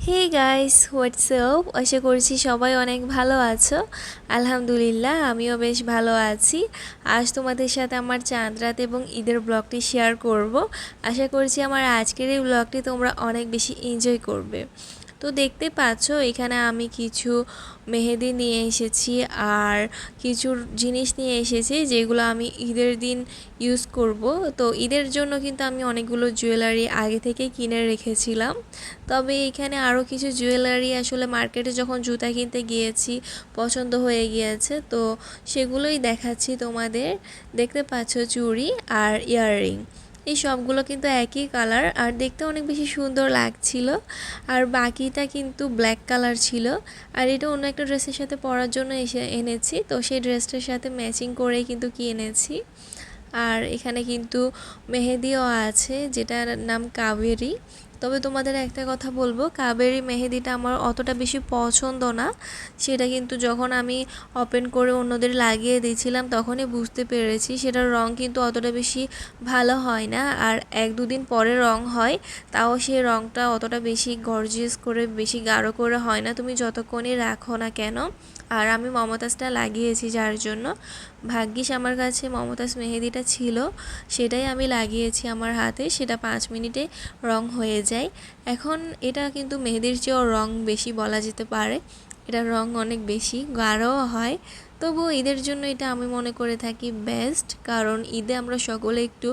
Hey guys, WhatsApp. আশা করছি সবাই অনেক ভালো আছো। আলহামদুলিল্লাহ, আমিও বেশ ভালো আছি। আজ তোমাদের সাথে আমার চাঁদ রাত এবং ঈদের ব্লগটি শেয়ার করব। আশা করছি আমার আজকের এই ব্লগটি তোমরা অনেক বেশি এনজয় করবে। তো দেখতে পাচ্ছ এখানে আমি কিছু মেহেদি নিয়ে এসেছি আর কিছু জিনিস নিয়ে এসেছি যেগুলো আমি ঈদের দিন ইউজ করব। তো ঈদের জন্য কিন্তু আমি অনেকগুলো জুয়েলারি আগে থেকে কিনে রেখেছিলাম। তবে এখানে আরও কিছু জুয়েলারি আসলে মার্কেটে যখন জুতা কিনতে গিয়েছি পছন্দ হয়ে গিয়েছে, তো সেগুলোই দেখাচ্ছি তোমাদের। দেখতে পাচ্ছ চুড়ি আর ইয়াররিং, এই সবগুলো কিন্তু একই কালার আর দেখতে অনেক বেশি সুন্দর লাগছিল। আর বাকিটা কিন্তু ব্ল্যাক কালার ছিল। আর এটা অন্য একটা ড্রেসের সাথে পরার জন্য এনেছি, তো সেই ড্রেসটার সাথে ম্যাচিং করেই কিন্তু কিনেছি। আর এখানে কিন্তু মেহেদিও আছে যেটার নাম কাবেরি। তবে তোমাদের একটা কথা বলবো, কাবেরি মেহেদিটা আমার অতটা বেশি পছন্দ না। সেটা কিন্তু যখন আমি ওপেন করে অন্যদের লাগিয়ে দিয়েছিলাম তখনই বুঝতে পেরেছি সেটার রং কিন্তু অতটা বেশি ভালো হয় না। আর 1-2 দিন পরে রং হয়, তাও সেই রংটা অতটা বেশি গর্জিয়াস করে বেশি গাঢ় করে হয় না, তুমি যতক্ষণই রাখো না কেন। আর আমি মমতাজটা লাগিয়েছি, যার জন্য ভাগ্যিস আমার কাছে মমতাজ মেহেদিটা ছিল, সেটাই আমি লাগিয়েছি আমার হাতে। সেটা 5 মিনিটে রং হয়ে যায়। এখন এটা কিন্তু মেহেদির চেয়েও রং বেশি বলা যেতে পারে, এটার রং অনেক বেশি গাঢ়ও হয়। তবুও ঈদের জন্য এটা আমি মনে করে থাকি বেস্ট, কারণ ঈদে আমরা সকলে একটু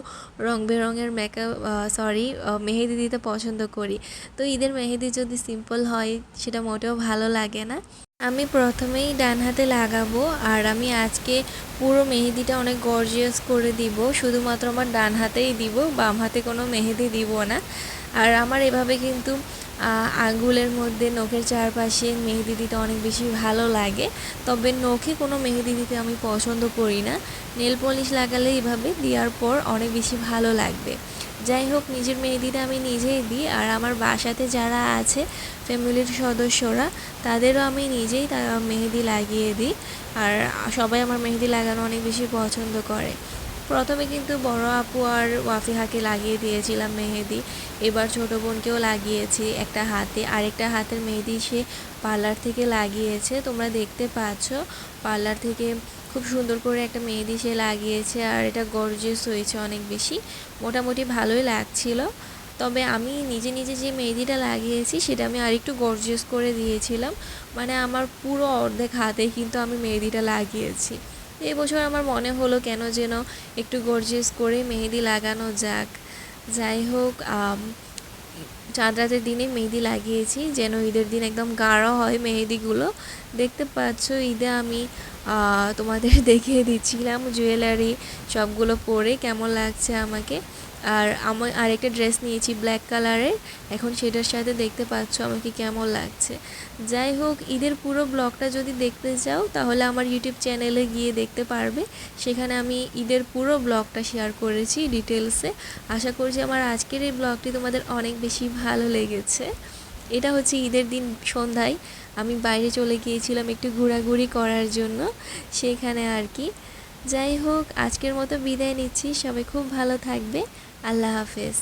রং বেরঙের মেহেদি দিতে পছন্দ করি। তো ঈদের মেহেদি যদি সিম্পল হয় সেটা মোটেও ভালো লাগে না। আমি প্রথমেই ডান হাতে লাগাবো আর আমি আজকে পুরো মেহেদিটা অনেক গর্জিয়াস করে দিব, শুধুমাত্র আমার ডান হাতেই দিব, বাম হাতে কোনো মেহেদি দিব না। আর আমার এভাবে কিন্তু আঙ্গুলের মধ্যে নখের চারপাশে মেহেদি দিতে অনেক বেশি ভালো লাগে। তবে নখে কোনো মেহেদি দিতে আমি পছন্দ করি না। নেল পলিশ লাগালে এভাবে দেওয়ার পর অনেক বেশি ভালো লাগবে। যাই হোক, নিজের মেহেদিটা আমি নিজেই দিই আর আমার বাসাতে যারা আছে ফ্যামিলির সদস্যরা তাদেরও আমি নিজেই মেহেদি লাগিয়ে দিই। আর সবাই আমার মেহেদি লাগানো অনেক বেশি পছন্দ করে। প্রথমে কিন্তু বড় আপু আর ওয়াফিহাকে লাগিয়ে দিয়েছিলাম মেহেদি, এবার ছোটো বোনকেও লাগিয়েছি একটা হাতে, আরেকটা হাতের মেহেদি সে পার্লার থেকে লাগিয়েছে, তোমরা দেখতে পাচ্ছ। পার্লার থেকে খুব সুন্দর করে একটা মেহেদি সে লাগিয়েছে আর এটা গর্জিয়াস হয়েছে অনেক বেশি, মোটামুটি ভালোই লাগছিল। তবে আমি নিজে নিজে যে মেহেদিটা লাগিয়েছি সেটা আমি আরেকটু গর্জিয়াস করে দিয়েছিলাম, মানে আমার পুরো অর্ধেক হাতে কিন্তু আমি মেহেদিটা লাগিয়েছি। এবছর আমার মনে হলো কেন যেন একটু গর্জিয়াস করে মেহেদি লাগানো যাক। যাই হোক, চাঁদ রাতের দিনে মেহেদি লাগিয়েছি যেন ঈদের দিন একদম গাঢ় হয় মেহেদিগুলো। দেখতে পাচ্ছ ঈদে আমি তোমাদের দেখিয়ে দিচ্ছিলাম জুয়েলারি সবগুলো পরে কেমন লাগছে আমাকে। আর আমি আরেকটা ড্রেস নিয়েছি ব্ল্যাক কালারের, এখন সেটার সাথে দেখতে পাচ্ছ আমাকে কেমন লাগছে। যাই হোক, ঈদের পুরো ব্লগটা যদি দেখতে চাও তাহলে আমার ইউটিউব চ্যানেলে গিয়ে দেখতে পারবে, সেখানে আমি ঈদের পুরো ব্লগটা শেয়ার করেছি ডিটেলসে। আশা করছি আমার আজকের এই ব্লগটি তোমাদের অনেক বেশি ভালো লেগেছে। এটা হচ্ছে ঈদের দিন সন্ধ্যায় আমি বাইরে চলে গিয়েছিলাম একটু ঘোরাঘুরি করার জন্য, সেখানে আর কি। যাই হোক, আজকের মতো বিদায় নিচ্ছি, সবাই খুব ভালো থাকবে। আল্লাহ হাফেজ।